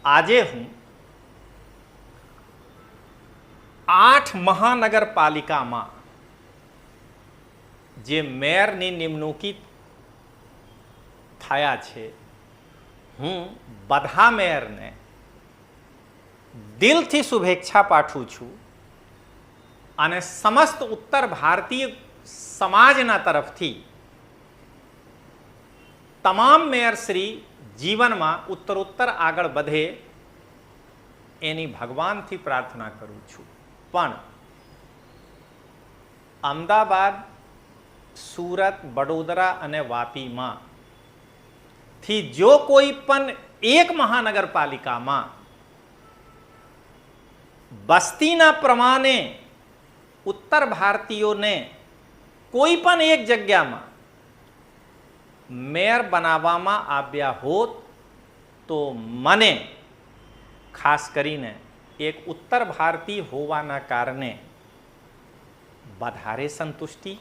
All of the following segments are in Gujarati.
આજે હું 8 મહાનગરપાલિકામાં જે મેયરની નિમણૂકી થયા છે, હું બધા મેયરને દિલથી શુભેચ્છા પાઠવું છું અને સમસ્ત ઉત્તર ભારતીય સમાજના તરફથી તમામ મેયરશ્રી જીવનમાં ઉત્તરોત્તર આગળ વધે એની ભગવાનથી પ્રાર્થના કરું છું. પણ અમદાવાદ, સુરત, વડોદરા અને વાપીમાં થી જો કોઈ પણ એક મહાનગરપાલિકામાં વસ્તીના પ્રમાણે ઉત્તર ભારતીયોને કોઈ પણ એક જગ્યામાં મેયર બનાવવામાં આવ્યા હોત તો મને ખાસ કરીને એક ઉત્તર ભારતીય હોવાના કારણે વધારે સંતુષ્ટિ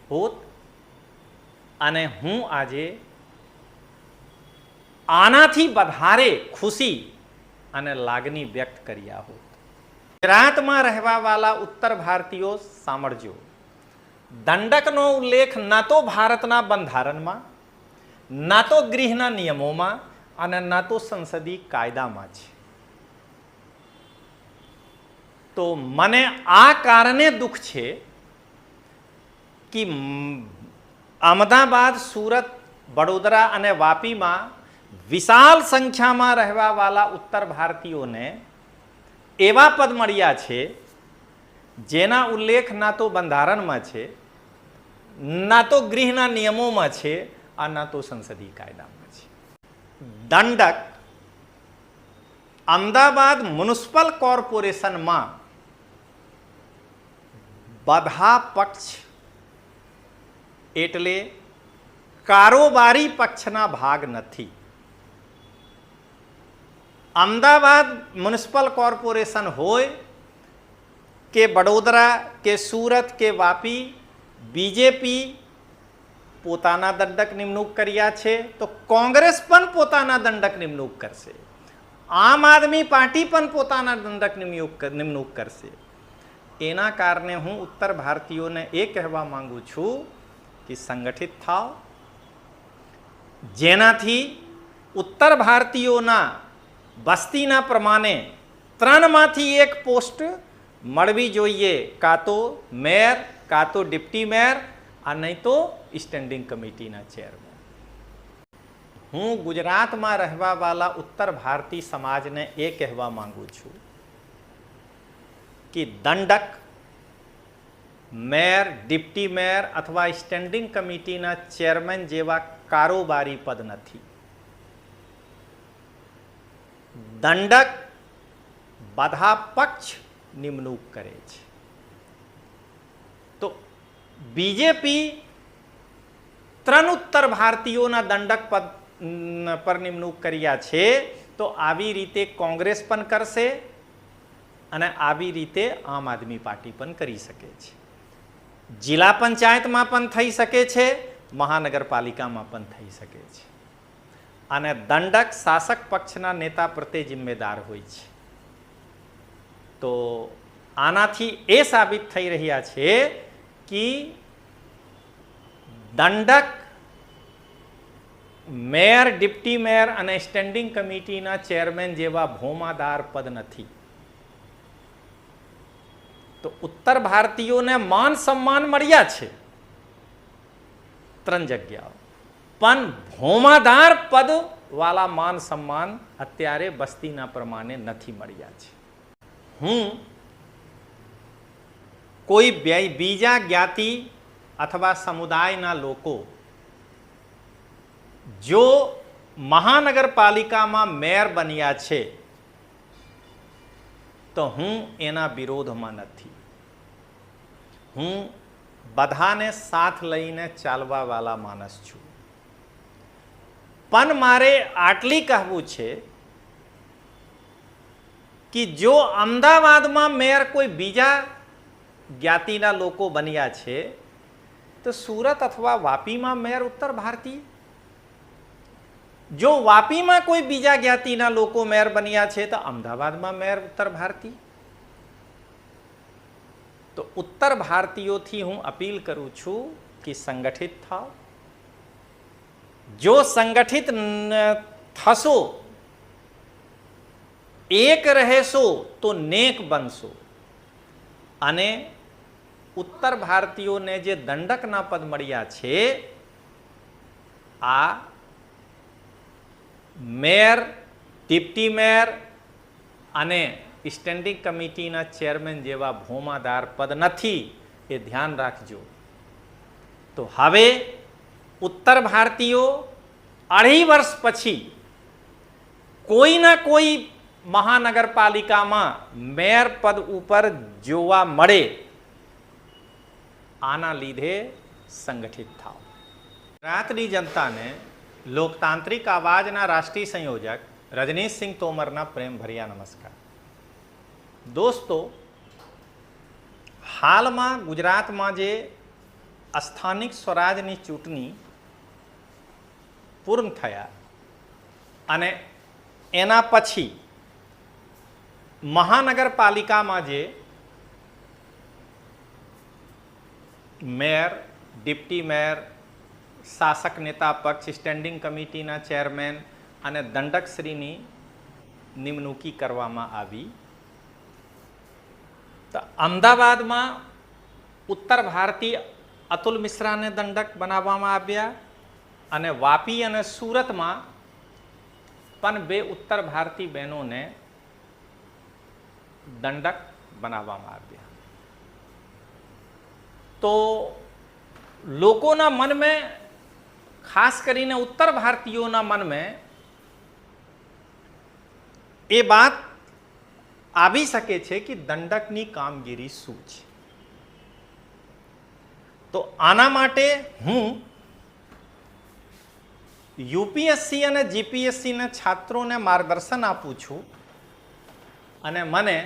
હોત અને હું આજે આનાથી વધારે ખુશી અને લાગણી વ્યક્ત કર્યા હોત. ગુજરાતમાં રહેવાવાળા ઉત્તર ભારતીયો સાંભળજો, દંડકનો ઉલ્લેખ ન તો ભારતના બંધારણમાં, ન તો ગૃહના નિયમોમાં અને ન તો સંસદીય કાયદામાં છે. તો મને આ કારણે દુઃખ છે કે અમદાવાદ, સુરત, વડોદરા અને વાપીમાં વિશાળ સંખ્યામાં રહેવાવાળા ઉત્તર ભારતીયોને એવા પદ મળ્યા છે જેના ઉલ્લેખ ના તો બંધારણમાં છે, ના તો ગૃહના નિયમોમાં છે અને ના તો સંસદીય કાયદામાં છે. દંડક અમદાવાદ મ્યુનિસિપલ કોર્પોરેશનમાં બધા પક્ષ એટલે કારોબારી પક્ષના ભાગ નથી. અમદાવાદ મ્યુનિસિપલ કોર્પોરેશન હોય કે વડોદરા કે સુરત કે વાપી, બીજેપી પોતાના દંડક નિમણૂક કર્યા છે તો કોંગ્રેસ પણ પોતાના દંડક નિમણૂક કરશે, આમ આદમી પાર્ટી પણ પોતાના દંડક નિમણૂક કરશે. એના કારણે હું ઉત્તર ભારતીયોને એ કહેવા માંગુ છું કે સંગઠિત થાવ, જેનાથી ઉત્તર ભારતીયોના વસ્તીના પ્રમાણે 3માંથી 1 પોસ્ટ મળવી જોઈએ, કાં તો મેયર, કાં તો ડિપ્ટી મેયર અને નહીં તો સ્ટેન્ડિંગ કમિટીના ચેરમેન. હું ગુજરાતમાં રહેવાવાળા ઉત્તર ભારતીય સમાજને એ કહેવા માંગુ છું કે દંડક, મેયર, ડિપ્ટી મેયર અથવા સ્ટેન્ડિંગ કમિટીના ચેરમેન જેવા કારોબારી પદ નથી. દંડક બધા પક્ષ નિમણૂક કરે છે. તો બીજેપી 3 ઉત્તર ભારતીયોના દંડક પદ પર નિમણૂક કર્યા છે, તો આવી રીતે કોંગ્રેસ પણ કરશે અને આવી રીતે આમ આદમી પાર્ટી પણ કરી શકે છે. જિલ્લા પંચાયતમાં પણ થઈ શકે છે, મહાનગરપાલિકામાં પણ થઈ શકે છે. અને દંડક શાસક પક્ષના નેતા પ્રત્યે જિમ્મેદાર હોય છે. તો આનાથી એ સાબિત થઈ રહ્યા છે કે દંડક મેયર, ડિપ્ટી મેયર અને સ્ટેન્ડિંગ કમિટીના ચેરમેન જેવા ભોમાદાર પદ નથી. તો ઉત્તર ભારતીયોને માન સન્માન મળ્યા છે 3 જગ્યાઓ, પણ ભોમાદાર પદ વાળા માન સન્માન અત્યારે વસ્તીના પ્રમાણે નથી મળ્યા છે. હું કોઈ બીજા જ્ઞાતિ અથવા સમુદાયના લોકો જો મહાનગરપાલિકામાં મેયર બન્યા છે તો હું એના વિરોધમાં નથી. હું બધાને સાથ લઈને ચાલવા વાળા માણસ છું. પણ મારે આટલી કહેવું છે કે જો અમદાવાદમાં મેયર કોઈ બીજા જ્ઞાતિના લોકો બન્યા છે તો સુરત અથવા વાપીમાં મેયર ઉત્તર ભારતીય, જો વાપીમાં કોઈ બીજા જ્ઞાતિના લોકો મેયર બન્યા છે તો અમદાવાદમાં મેયર ઉત્તર ભારતીય. તો ઉત્તર ભારતીયોથી હું અપીલ કરું છું કે સંગઠિત થાઓ. જો સંગઠિત થશો, એક રહેશો તો નેક બનશો. અને ઉત્તર ભારતીયોને જે દંડકના પદ મળ્યા છે, આ મેયર, ડિપ્ટી મેયર અને સ્ટેન્ડિંગ કમિટીના ચેરમેન જેવા ભોમાદાર પદ નથી, એ ધ્યાન રાખજો. તો હવે ઉત્તર ભારતીયો 2.5 વર્ષ પછી કોઈના કોઈ મહાનગરપાલિકામાં મેયર પદ ઉપર જોવા મળે, આના લીધે સંગઠિત થાઓ. ગુજરાતની જનતાને લોકતાંત્રિક આવાજના રાષ્ટ્રીય સંયોજક રજનીશસિંહ તોમરના પ્રેમ ભર્યા નમસ્કાર. દોસ્તો, હાલમાં ગુજરાતમાં જે સ્થાનિક સ્વરાજની ચૂંટણી પૂર્ણ થયા અને એના પછી મહાનગરપાલિકામાં જે મેયર, ડિપ્ટી મેયર, શાસક નેતા પક્ષ, સ્ટેન્ડિંગ કમિટીના ચેરમેન અને દંડકશ્રીની નિમણૂકી કરવામાં આવી. તો અમદાવાદમાં ઉત્તર ભારતીય અતુલ મિશ્રાને દંડક બનાવવામાં આવ્યા અને વાપી અને સુરતમાં પણ 2 ઉત્તર ભારતીય બહેનોને દંડક બનાવવામાં આવ્યા. તો લોકોના મન में, ખાસ કરીને ઉત્તર ભારતીયોના મન में એ વાત આવી શકે છે કે દંડકની કામગીરી શું છે. તો આના માટે હું યુપીએસસી અને જીપીએસસીના છાત્રોને માર્ગદર્શન આપું છું અને મને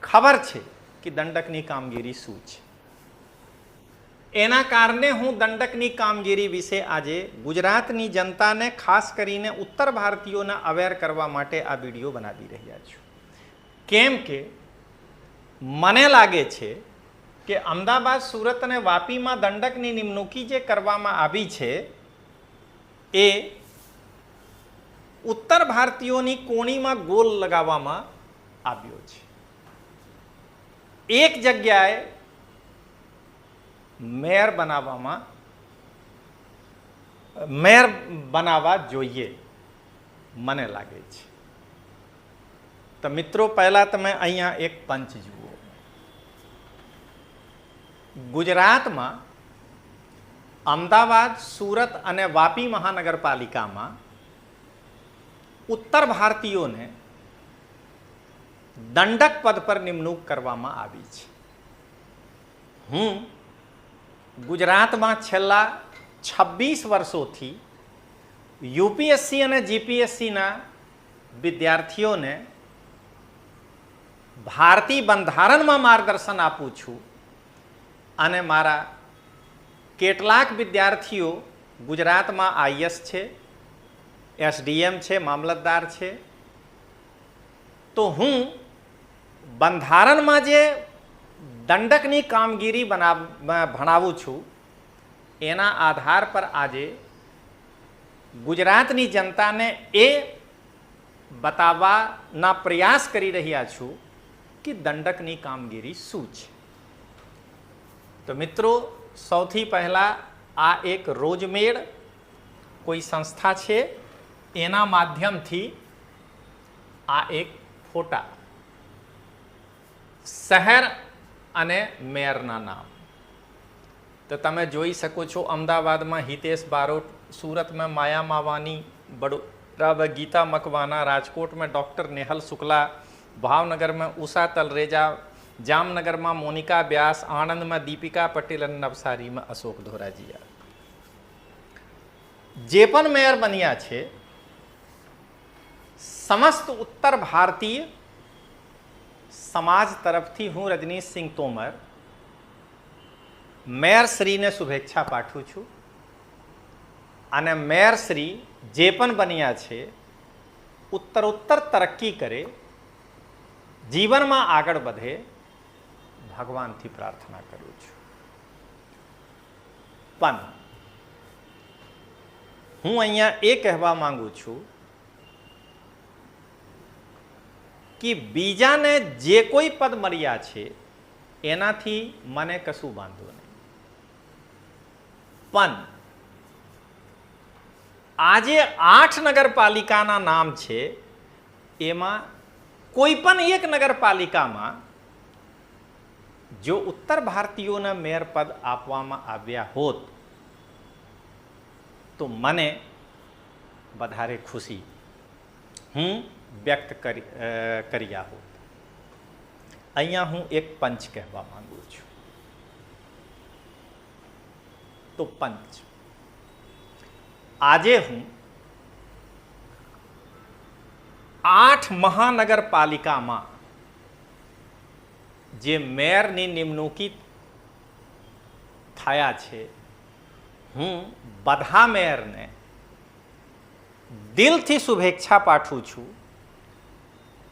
ખબર છે કે દંડકની કામગીરી શું છે. એના કારણે હું દંડકની કામગીરી વિશે આજે ગુજરાતની જનતાને, ખાસ કરીને ઉત્તર ભારતીયોને અવેર કરવા માટે આ વિડીયો બનાવી રહ્યા છું. કેમ કે મને લાગે છે કે અમદાવાદ, સુરત અને વાપીમાં દંડકની નિમણૂકી જે કરવામાં આવી છે, એ ઉત્તર ભારતીયોની કોણીમાં ગોલ લગાવવામાં આવ્યો છે. એક જગ્યાએ મેયર બનાવવા જોઈએ, મને લાગે છે. તો મિત્રો, પહેલા તમે અહીંયા એક પંચ જુઓ. ગુજરાતમાં અમદાવાદ, સુરત અને વાપી મહાનગરપાલિકામાં ઉત્તર ભારતીયોને દંડક પદ પર નિમણૂક કરવામાં આવી છે. હું ગુજરાતમાં છેલ્લા 26 વર્ષોથી યુપીએસસી અને જીપીએસસીના વિદ્યાર્થીઓને ભારતીય બંધારણમાં માર્ગદર્શન આપું છું અને મારા કેટલાક વિદ્યાર્થીઓ ગુજરાતમાં આઈએસ છે, એસડીએમ છે, મામલતદાર છે. તો હું બંધારણમાં જે દંડકની કામગીરી ભણાવું છું, એના આધાર પર આજે ગુજરાતની જનતાને એ બતાવવાના પ્રયાસ કરી રહ્યા છું કે દંડકની કામગીરી શું છે. તો મિત્રો, સૌથી પહેલાં આ એક રોજમેળ કોઈ સંસ્થા છે, એના માધ્યમથી આ એક ફોટા, શહેર અને મેયરના નામ. તો તમે જોઈ શકો છો, અમદાવાદમાં હિતેશ બારોટ, सूरत में माया मावानी, बड़ोदरा में गीता मकवाना, राजकोट में डॉक्टर नेहल शुक्ला, भावनगर में उषा तलरेजा, जामनगर में मोनिका व्यास, आणंद में दीपिका पटेल और नवसारी में अशोक धोराजिया जे पण मेयर बन्या छे समस्त उत्तर भारतीय समाज तरफथी हूँ रजनीश सिंह तोमर मेयर श्री ने शुभेच्छा पाठवुं छुं અને મેયરશ્રી જે પણ બન્યા છે ઉત્તરોત્તર તરક્કી કરે, જીવનમાં આગળ વધે, ભગવાનથી પ્રાર્થના કરું છું. પણ હું અહીંયા એ કહેવા માંગુ છું કે બીજાને જે કોઈ પદ મળ્યા છે એનાથી મને કશું વાંધો નહીં, પણ આજે 8 નગરપાલિકાના નામ છે, એમાં કોઈ પણ એક નગરપાલિકામાં જો ઉત્તર ભારતીયોને મેયર પદ આપવામાં આવ્યા હોત તો મને વધારે ખુશી હું વ્યક્ત કર્યા હોત. અહીંયા હું એક પંચ કહેવા માંગુ છું. તો પંચ, આજે હું 8 મહાનગરપાલિકામાં જે મેયરની નિમણૂકી થયા છે, હું બધા મેયરને દિલથી શુભેચ્છા પાઠવું છું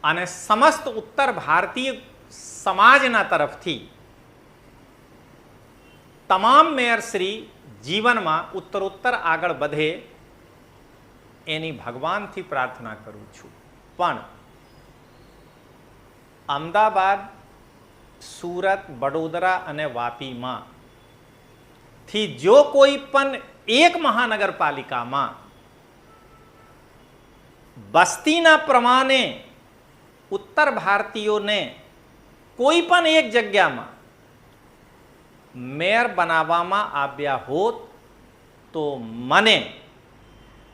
અને સમસ્ત ઉત્તર ભારતીય સમાજના તરફથી તમામ મેયરશ્રી જીવનમાં ઉત્તરોત્તર આગળ વધે એની ભગવાનથી પ્રાર્થના કરું છું. પણ અમદાવાદ, સુરત, વડોદરા અને વાપીમાં થી જો કોઈ પણ એક મહાનગરપાલિકામાં વસ્તીના પ્રમાણે ઉત્તર ભારતીયોને કોઈ પણ એક જગ્યામાં મેયર બનાવવામાં આવ્યા હોત તો મને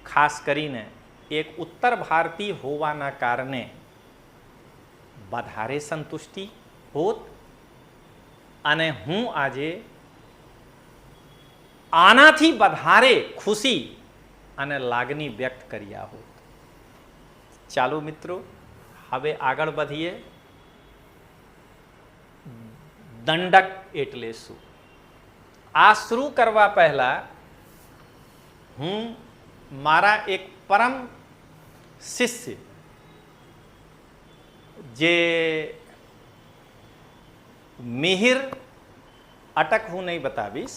ખાસ કરીને એક ઉત્તર ભારતીય હોવાના કારણે વધારે સંતુષ્ટિ હોત અને હું આજે આનાથી વધારે ખુશી અને લાગણી વ્યક્ત કર્યા હોત. ચાલો મિત્રો, હવે આગળ વધીએ. દંડક એટલે શું? આ શરૂ કરવા પહેલા હું મારા એક પરમ શિષ્ય જે મિહિર, અટક હું નહીં બતાવીશ,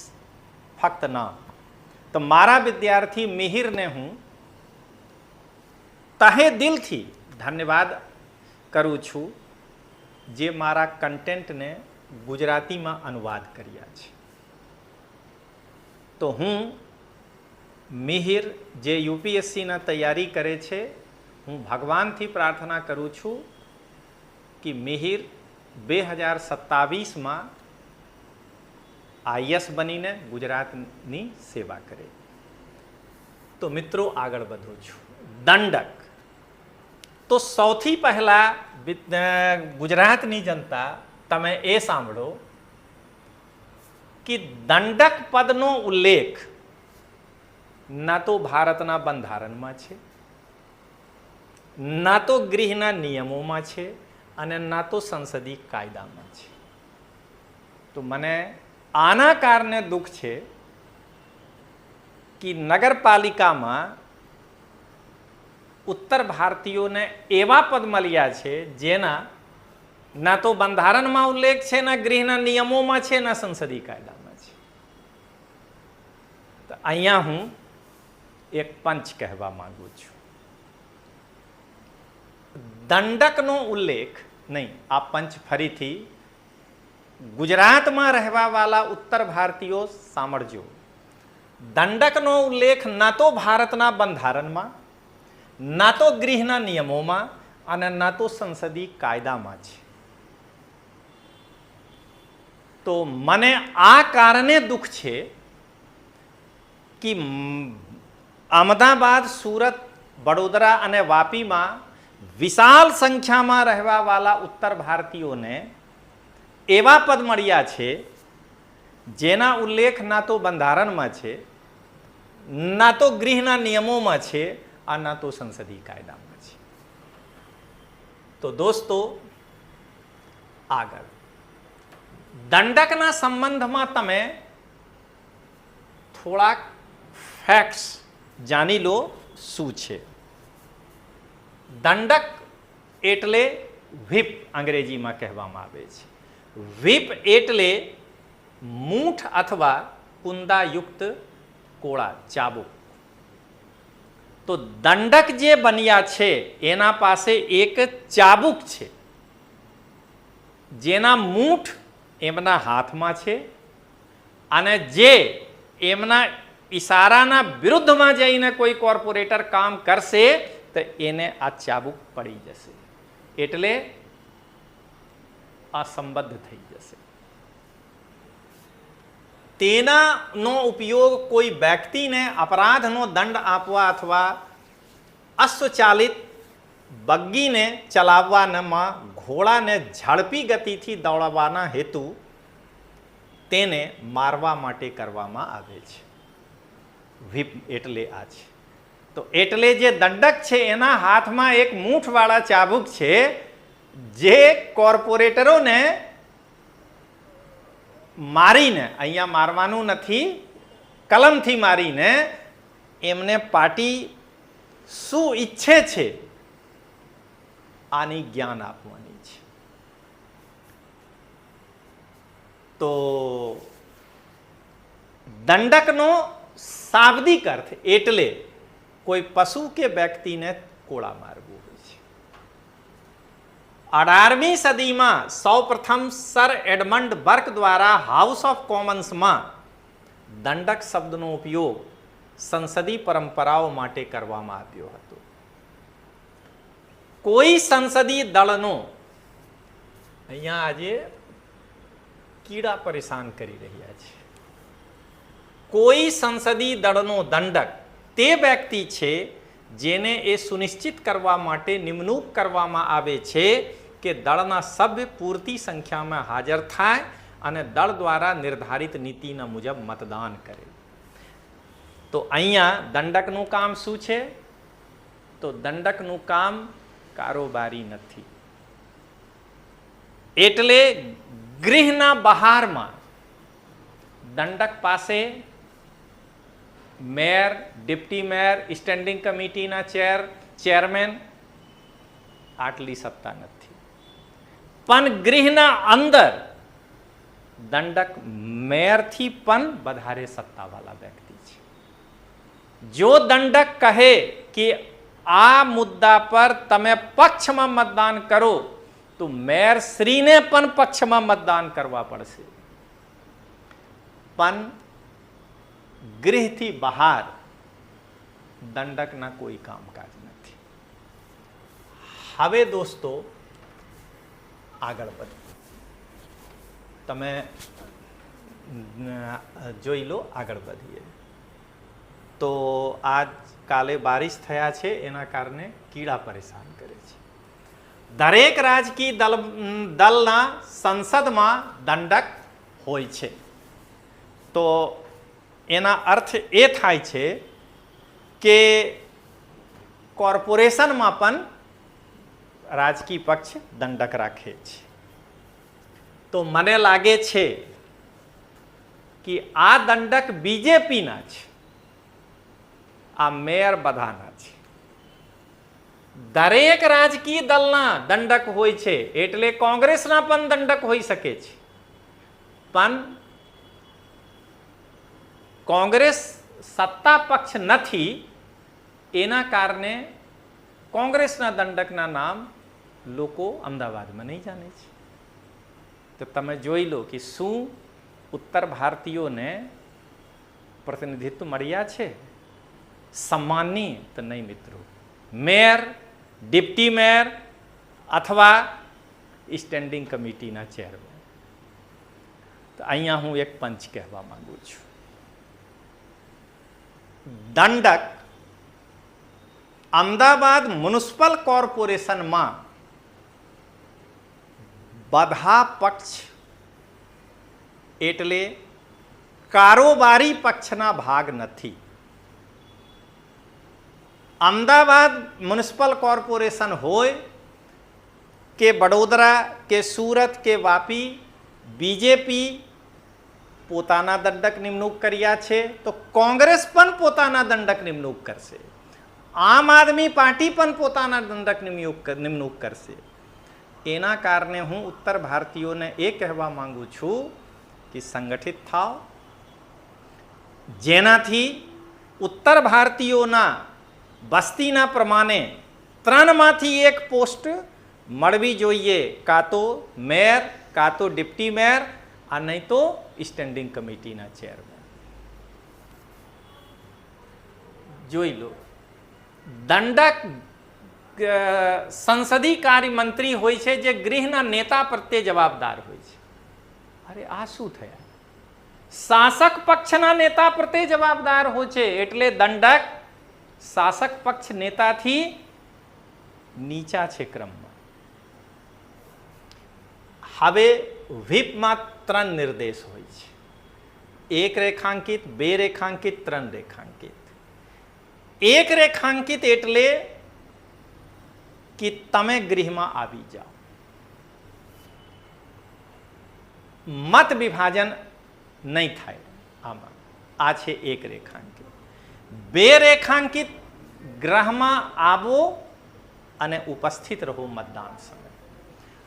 ફક્ત નામ, તો મારા વિદ્યાર્થી મિહિરને હું તહે દિલથી ધન્યવાદ કરું છું જે મારા કન્ટેન્ટને ગુજરાતીમાં અનુવાદ કર્યા છે. તો હું મિહિર જે યુપીએસસીના તૈયારી કરે છે, હું ભગવાનથી પ્રાર્થના કરું છું કે મિહિર 2027માં આઈએસ બનીને ગુજરાતની સેવા કરે. તો મિત્રો આગળ વધું છું. દંડક તો સૌથી પહેલા ગુજરાતની જનતા તમે એ સાંભળો કે દંડક પદનો ઉલ્લેખ ના તો ભારતના બંધારણમાં છે, ના તો ગૃહના નિયમોમાં છે અને ના તો સંસદીય કાયદામાં છે. તો મને આના કારણે દુઃખ છે કે નગરપાલિકામાં ઉત્તર ભારતીયોને એવા પદ મળ્યા છે જેના ના તો બંધારણમાં ઉલ્લેખ છે, ના ગૃહના નિયમોમાં છે, ના સંસદીય કાયદામાં છે. તો અહીંયા હું એક પંચ કહેવા માંગુ છું. દંડકનો ઉલ્લેખ નહીં, આ પંચ ફરીથી ગુજરાતમાં રહેવા વાળા ઉત્તર ભારતીયો સાંભળજો. દંડકનો ઉલ્લેખ ના તો ભારતના બંધારણમાં, ના તો ગૃહના નિયમોમાં અને ના તો સંસદીય કાયદામાં છે. તો મને આ કારણે દુઃખ છે કે અમદાવાદ, સુરત, વડોદરા અને વાપીમાં વિશાળ સંખ્યામાં રહેવા વાળા ઉત્તર ભારતીયોને એવા પદ મળ્યા છે જેના ઉલ્લેખ ના તો બંધારણમાં છે, ના તો ગૃહના નિયમોમાં છે અને ના તો સંસદીય કાયદામાં છે. તો દોસ્તો આગળ દંડકના સંબંધમાં તમે થોડાક ફેક્ટ્સ જાણી લો શું છે. દંડક એટલે વ્હીપ અંગ્રેજીમાં કહેવામાં આવે છે. વ્હીપ એટલે મૂઠ અથવા કુંદાયુક્ત કોળા, ચાબુક. તો દંડક જે બન્યા છે એના પાસે એક ચાબુક છે, જેના મૂઠ એમના હાથમાં છે, અને જે એમના ઈશારાના વિરુદ્ધમાં જઈને કોઈ કોર્પોરેટર કામ કરશે તો એને આ ચાબુક પડી જશે, એટલે અસંબદ્ધ થઈ જશે. તેનાનો ઉપયોગ કોઈ વ્યક્તિને અપરાધનો દંડ આપવા અથવા અસ્વચાલિત બગ્ગીને ચલાવવામાં ઘોડાને ઝડપી ગતિથી દોડાવવાના હેતુ તેને મારવા માટે કરવામાં આવે છે. વ્હીપ એટલે આ છે. તો એટલે જે દંડક છે એના હાથમાં એક મૂઠવાળા ચાબુક છે, જે કોર્પોરેટરોને મારીને, અહીંયા મારવાનું નથી, કલમથી મારીને એમને પાર્ટી શું ઈચ્છે છે આની જ્ઞાન આપવાની છે. તો દંડકનો શાબ્દિક અર્થ એટલે કોઈ પશુ કે વ્યક્તિને કોળા મારવું હોય છે. 18મી સદીમાં સૌપ્રથમ સર એડમંડ બર્ક દ્વારા હાઉસ ઓફ કોમન્સમાં દંડક શબ્દનો ઉપયોગ સંસદીય પરંપરાઓ માટે કરવામાં આવ્યો હતો. કોઈ સંસદીય દળનો, અહીંયા આજે કીડા પરેશાન કરી રહ્યા છે, કોઈ સંસદીય દળનો દંડક તે વ્યક્તિ છે જેને એ સુનિશ્ચિત કરવા માટે નિમણૂક કરવામાં આવે છે કે દળના સભ્ય પૂરતી સંખ્યામાં હાજર થાય અને દળ દ્વારા નિર્ધારિત નીતિના મુજબ મતદાન કરે. તો અહીંયા દંડકનું કામ શું છે? તો દંડકનું કામ કારોબારી નથી. એટલે ગૃહના બહારમાં દંડક પાસે મેયર, ડિપ્ટી મેયર, સ્ટેન્ડિંગ કમિટીના ચેરમેન આટલી સત્તા નથી. પણ ગૃહના અંદર દંડક મેયરથી પણ વધારે સત્તાવાળા વ્યક્તિ છે. જો દંડક કહે કે આ મુદ્દા પર તમે પક્ષમાં મતદાન કરો તો મેયર શ્રીને પણ પક્ષમાં મતદાન કરવા પડશે. પણ ગૃહથી બહાર દંડકના કોઈ કામકાજ નથી. હવે દોસ્તો આગળ વધો, તમે જોઈ લો, આગળ વધીએ. તો આજ કાલે બારિશ થયા છે એના કારણે કીડા પરેશાન કરે છે. દરેક રાજકીય દળના સંસદમાં દંડક હોય છે. તો એના અર્થ એ થાય છે કે કોર્પોરેશનમાં પણ રાજકીય પક્ષ દંડક રાખે છે. તો મને લાગે છે કે આ દંડક બીજેપીના છે, આ મેયર બધાના છે. દરેક રાજકીય દળના દંડક હોય છે, એટલે કોંગ્રેસના પણ દંડક હોઈ શકે છે. પણ કોંગ્રેસ સત્તા પક્ષ નથી, એના કારણે કોંગ્રેસના દંડકના નામ લોકો અમદાવાદમાં નહીં જાણે છે. તો તમે જોઈ લો કે શું ઉત્તર ભારતીયોને પ્રતિનિધિત્વ મળ્યા છે સન્માનની? તો નહીં મિત્રો. મેયર, ડિપ્ટી મેયર અથવા સ્ટેન્ડિંગ કમિટીના ચેરમેન. તો અહીંયા હું એક પંચ કહેવા માંગુ છું. દંડક અમદાવાદ મ્યુનિસિપલ કોર્પોરેશનમાં બધા પક્ષ એટલે કારોબારી પક્ષના ભાગ નથી. અમદાવાદ મ્યુનિસિપલ કોર્પોરેશન હોય કે વડોદરા કે સુરત કે વાપી, બીજેપી પોતાના દંડક નિમણૂક કર્યા છે, તો કોંગ્રેસ પણ પોતાના દંડક નિમણૂક કરશે, આમ આદમી પાર્ટી પણ પોતાના દંડક નિમણૂક કરશે. એના કારણે હું ઉત્તર ભારતીયોને એ કહેવા માંગુ છું કે સંગઠિત થાઓ, જેનાથી ઉત્તર ભારતીયોના વસ્તીના પ્રમાણે 3માંથી 1 પોસ્ટ મળવી જોઈએ, કાં તો મેયર, કાં તો ડિપ્ટી મેયર, આ નહીં તો સ્ટેન્ડિંગ કમિટીના ચેરમેન. જોઈ લો, દંડક સંસદીય કાર્ય મંત્રી હોય છે, જે ગૃહના નેતા પ્રત્યે જવાબદાર હોય છે. અરે આ શું થયા? શાસક પક્ષના નેતા પ્રત્યે જવાબદાર હોય છે, એટલે દંડક શાસક પક્ષ નેતાથી નીચા છે ક્રમમાં. હવે વ્હીપમાં 3 નિર્દેશ હોય છે, 1 રેખાંકિત, 2 રેખાંકિત, 3 રેખાંકિત. 1 રેખાંકિત એટલે કે તમે ગૃહમાં આવી જાઓ, મત વિભાજન નહીં થાય આમાં. આ છે 1 રેખાંકિત. 2 રેખાંકિત, ગૃહમાં આવો અને ઉપસ્થિત રહો મતદાન સમયે.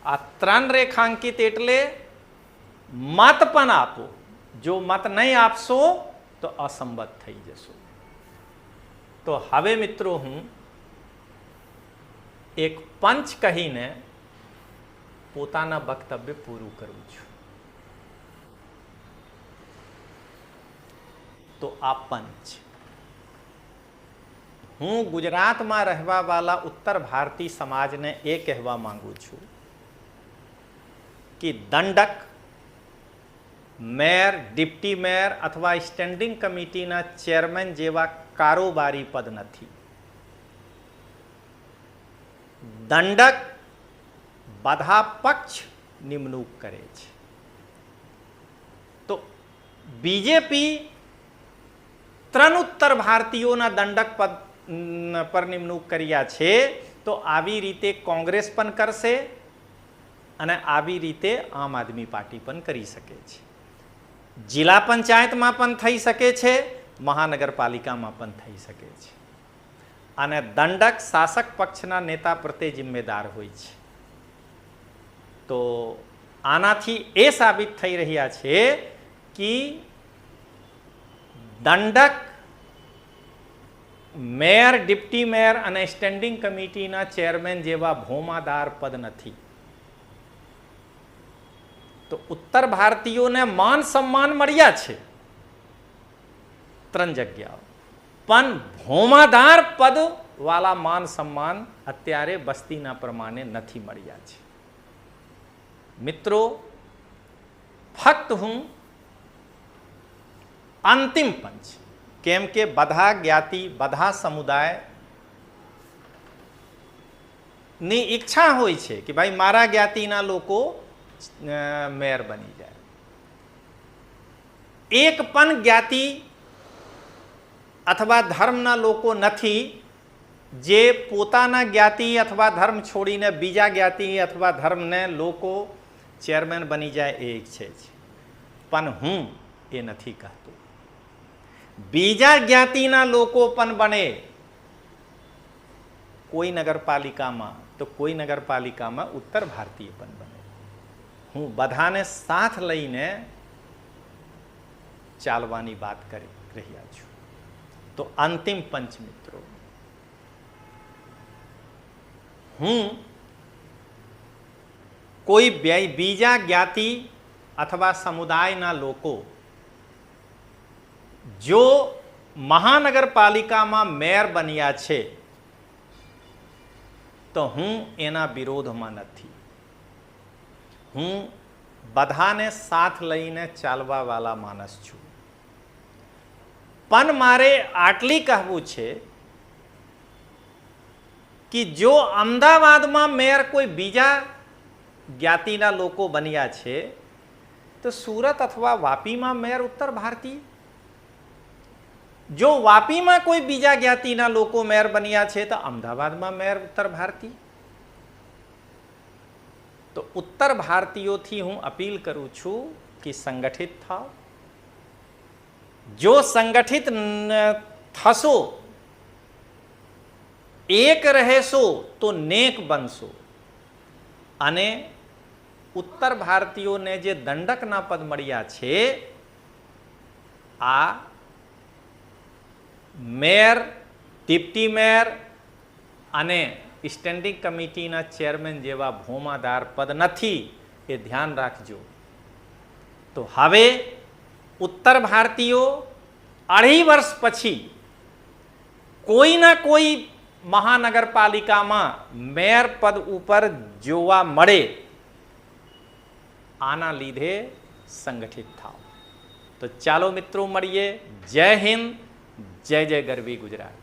આ 3 રેખાંકિત એટલે મત પણ આપો, જો મત નહીં આપશો તો અસંમત થઈ જશો. તો હવે મિત્રો હું એક પંચ કહીને પોતાના વક્તવ્ય પૂરું કરું છું. તો આ પંચ, હું ગુજરાતમાં રહેવા વાળા ઉત્તર ભારતીય સમાજને એ કહેવા માંગુ છું કે દંડક, મેયર, ડિપ્ટી મેયર અથવા સ્ટેન્ડિંગ કમિટીના ચેરમેન જેવા કારોબારી પદ નથી. દંડક બધા પક્ષ નિમણૂક કરે છે. તો બીજેપી 3 ઉત્તર ભારતીયોના દંડક પદ પર નિમણૂક કર્યા છે, તો આવી રીતે કોંગ્રેસ પણ કરશે અને આવી રીતે આમ આદમી પાર્ટી પણ કરી શકે છે. જિલ્લા પંચાયતમાં પણ થઈ શકે છે, મહાનગરપાલિકામાં પણ થઈ શકે છે. અને દંડક શાસક પક્ષના નેતા પ્રત્યે જિમ્મેદાર હોય છે. તો આનાથી એ સાબિત થઈ રહ્યા છે કે દંડક મેયર, ડિપ્ટી મેયર અને સ્ટેન્ડિંગ કમિટીના ચેરમેન જેવા ભોમાદાર પદ નથી. તો ઉત્તર ભારતીયોને માન સન્માન મળ્યા છે 3 જગ્યાઓ, પણ ભોમાદાર પદ વાળા માન સન્માન અત્યારે વસ્તીના પ્રમાણે નથી મળ્યા છે. મિત્રો, ફક્ત હું અંતિમ પંચ, કેમ કે બધા જ્ઞાતિ, બધા સમુદાયની ઈચ્છા હોય છે કે ભાઈ મારા જ્ઞાતિના લોકો મેયર બની જાય. એક પણ જ્ઞાતિ અથવા ધર્મના લોકો નથી જે પોતાના જ્ઞાતિ અથવા ધર્મ છોડીને બીજા જ્ઞાતિ અથવા ધર્મને લોકો ચેરમેન બની જાય એ ઈચ્છે છે. પણ હું એ નથી કહેતો. બીજા જ્ઞાતિના લોકો પણ બને કોઈ નગરપાલિકામાં, તો કોઈ નગરપાલિકામાં ઉત્તર ભારતીય પણ બને. હું બધાને સાથ લઈને ચાલવાની વાત કરી રહ્યા છું. તો અંતિમ પંચ મિત્રો, હું કોઈ બીજા જ્ઞાતિ અથવા સમુદાયના લોકો જો મહાનગરપાલિકામાં મેયર બન્યા છે તો હું એના વિરોધમાં નથી. હું બધાને સાથ લઈને ચાલવા વાળા માણસ છું. પણ મારે આટલી કહેવું છે કે જો અમદાવાદમાં મેયર કોઈ બીજા જ્ઞાતિના લોકો બન્યા છે તો સુરત અથવા વાપીમાં મેયર ઉત્તર ભારતીય, જો વાપીમાં કોઈ બીજા જ્ઞાતિના લોકો મેયર બન્યા છે તો અમદાવાદમાં મેયર ઉત્તર ભારતીય. તો ઉત્તર ભારતીયોથી હું અપીલ કરું છું કે સંગઠિત થાઓ, જો સંગઠિત થશો, એક રહેશો તો નેક બનશો. અને ઉત્તર ભારતીયોને જે દંડકના પદ મળ્યા છે, આ મેયર, ડિપ્ટી મેયર અને સ્ટેન્ડિંગ કમિટીના ચેરમેન જેવા ભોમાદાર પદ નથી, એ ધ્યાન રાખજો. તો હવે ઉત્તર ભારતીયો 2.5 વર્ષ પછી કોઈના કોઈ મહાનગરપાલિકામાં મેયર પદ ઉપર જોવા મળે, આના લીધે સંગઠિત થાવ. તો ચાલો મિત્રો મળીએ. જય હિન્દ, જય જય ગરવી ગુજરાત.